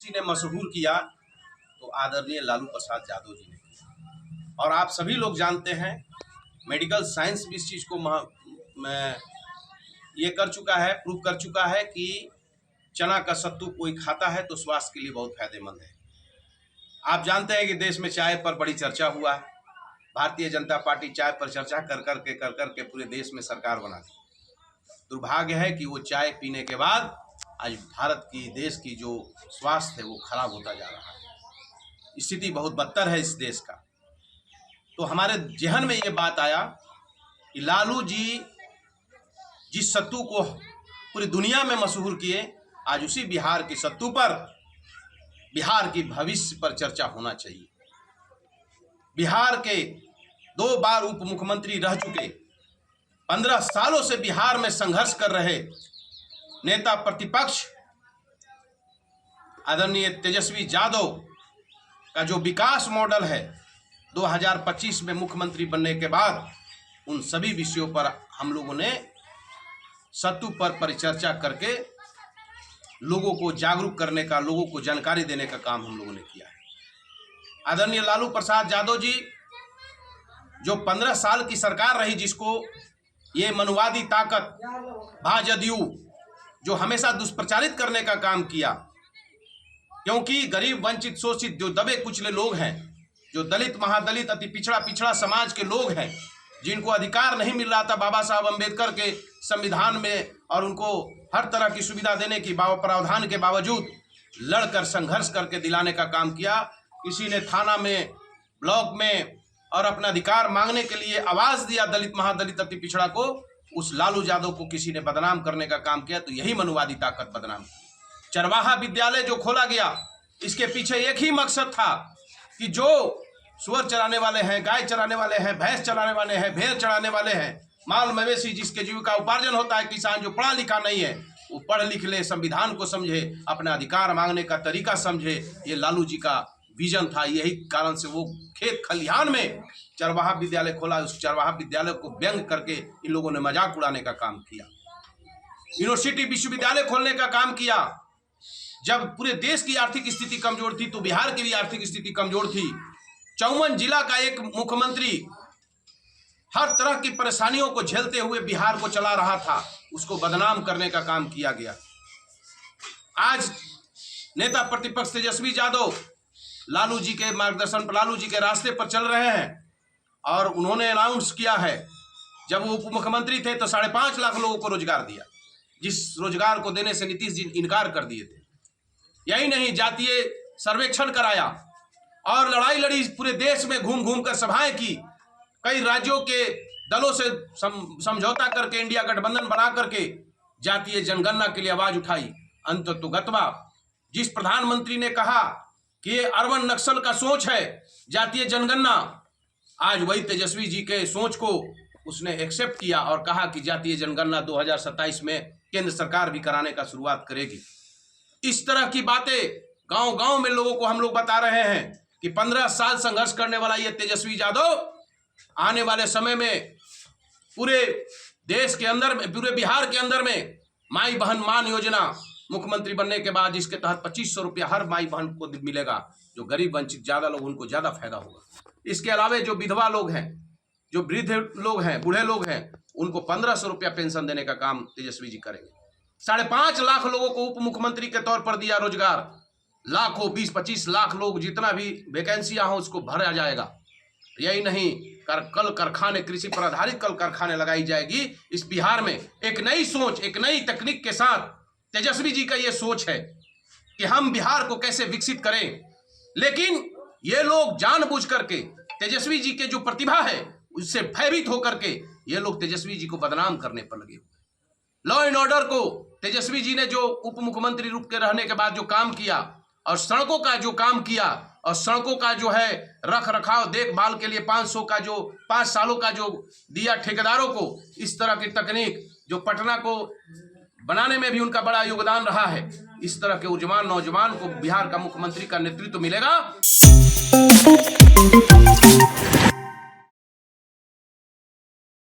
किसी ने मशहूर किया तो आदरणीय लालू प्रसाद यादव जी ने किया। और आप सभी लोग जानते हैं, मेडिकल साइंस भी इस चीज़ को ये कर चुका है, प्रूव कर चुका है कि चना का सत्तू कोई खाता है तो स्वास्थ्य के लिए बहुत फायदेमंद है। आप जानते हैं कि देश में चाय पर बड़ी चर्चा हुआ है। भारतीय जनता पार्टी चाय पर चर्चा कर कर के पूरे देश में सरकार बना दी। दुर्भाग्य है कि वो चाय पीने के बाद आज भारत की, देश की जो स्वास्थ्य है वो खराब होता जा रहा है। स्थिति बहुत बदतर है इस देश का। तो हमारे जहन में ये बात आया कि लालू जी जिस सत्तू को पूरी दुनिया में मशहूर किए, आज उसी बिहार के सत्तू पर बिहार की भविष्य पर चर्चा होना चाहिए। बिहार के 2 बार उप मुख्यमंत्री रह चुके, 15 सालों से बिहार में संघर्ष कर रहे नेता प्रतिपक्ष आदरणीय तेजस्वी यादव का जो विकास मॉडल है 2025 में मुख्यमंत्री बनने के बाद, उन सभी विषयों पर हम लोगों ने सत्तू पर परिचर्चा करके लोगों को जागरूक करने का, लोगों को जानकारी देने का काम हम लोगों ने किया है। आदरणीय लालू प्रसाद यादव जी जो 15 साल की सरकार रही, जिसको ये मनुवादी ताकत भाजपा जो हमेशा दुष्प्रचारित करने का काम किया, क्योंकि गरीब, वंचित, शोषित जो दबे कुचले लोग हैं, जो दलित, महादलित, अति पिछड़ा समाज के लोग हैं, जिनको अधिकार नहीं मिल रहा था बाबा साहब अम्बेडकर के संविधान में, और उनको हर तरह की सुविधा देने की प्रावधान के बावजूद लड़कर संघर्ष करके दिलाने का काम किया। किसी ने थाना में, ब्लॉक में और अपना अधिकार मांगने के लिए आवाज दिया दलित, महादलित, अति पिछड़ा को, उस लालू यादव को किसी ने बदनाम करने का काम किया। तो यही मनुवादी ताकत बदनाम। चरवाहा विद्यालय जो खोला गया, इसके पीछे एक ही मकसद था कि जो सुअर चराने वाले हैं, गाय चराने वाले हैं, भैंस चराने वाले हैं, भेड़ चराने वाले हैं, माल मवेशी जिसके जीविका उपार्जन होता है, किसान जो पढ़ा लिखा नहीं है, वो पढ़ लिख ले, संविधान को समझे, अपना अधिकार मांगने का तरीका समझे। ये लालू जी का विजन था। यही कारण से वो खेत खलिहान में चरवाहा विद्यालय खोला। उस चरवाहा विद्यालय को व्यंग करके इन लोगों ने मजाक उड़ाने का काम किया। यूनिवर्सिटी, विश्वविद्यालय खोलने का काम किया। जब पूरे देश की आर्थिक स्थिति कमजोर थी तो बिहार की भी आर्थिक स्थिति कमजोर थी। 54 जिला का एक मुख्यमंत्री हर तरह की परेशानियों को झेलते हुए बिहार को चला रहा था, उसको बदनाम करने का काम किया गया। आज नेता प्रतिपक्ष तेजस्वी यादव लालू जी के मार्गदर्शन पर, लालू जी के रास्ते पर चल रहे हैं, और उन्होंने अनाउंस किया है, जब वो उप मुख्यमंत्री थे तो 5.5 लाख लोगों को रोजगार दिया, जिस रोजगार को देने से नीतीश जी इनकार कर दिए थे। यही नहीं, जातीय सर्वेक्षण कराया और लड़ाई लड़ी, पूरे देश में घूम घूम कर सभाएं की, कई राज्यों के दलों से समझौता करके इंडिया गठबंधन बना करके जातीय जनगणना के लिए आवाज उठाई। अंततोगत्वा जिस प्रधानमंत्री ने कहा कि ये अर्बन नक्सल का सोच है जातीय जनगणना, आज वही तेजस्वी जी के सोच को उसने एक्सेप्ट किया और कहा कि जातीय जनगणना 2027 में केंद्र सरकार भी कराने का शुरुआत करेगी। इस तरह की बातें गांव गांव में लोगों को हम लोग बता रहे हैं कि 15 साल संघर्ष करने वाला ये तेजस्वी यादव आने वाले समय में पूरे देश के अंदर में, पूरे बिहार के अंदर में माई बहन मान योजना मुख्यमंत्री बनने के बाद, जिसके तहत 2500 रुपया हर माई बहन को मिलेगा। जो गरीब, वंचित ज्यादा लोग, उनको ज्यादा फायदा होगा। इसके अलावा जो विधवा लोग हैं, जो वृद्ध लोग हैं, बूढ़े लोग हैं, उनको 1500 रुपया पेंशन देने का काम तेजस्वी जी करेंगे। 5.5 लाख लोगों को उप मुख्यमंत्री के तौर पर दिया रोजगार। लाखों, 20-25 लाख लोग, जितना भी वैकेंसियां हो उसको भरा जाएगा। यही नहीं, कल कारखाने, कृषि पर आधारित कल कारखाने लगाई जाएगी। इस बिहार में एक नई सोच, एक नई तकनीक के साथ तेजस्वी जी का ये सोच है कि हम बिहार को कैसे विकसित करें। लेकिन ये लोग जानबूझ करके तेजस्वी जी के जो प्रतिभा है उससे भयभीत होकर के ये लोग तेजस्वी जी को बदनाम करने पर लगे हुए। लॉ एंड ऑर्डर को तेजस्वी जी ने जो उप मुख्यमंत्री रूप के रहने के बाद जो काम किया, और सड़कों का जो काम किया, और सड़कों का जो है रख रखाव, देखभाल के लिए 5 सालों का जो दिया ठेकेदारों को, इस तरह की तकनीक जो पटना को बनाने में भी उनका बड़ा योगदान रहा है। इस तरह के ऊर्जवान नौजवान को बिहार का मुख्यमंत्री का नेतृत्व मिलेगा।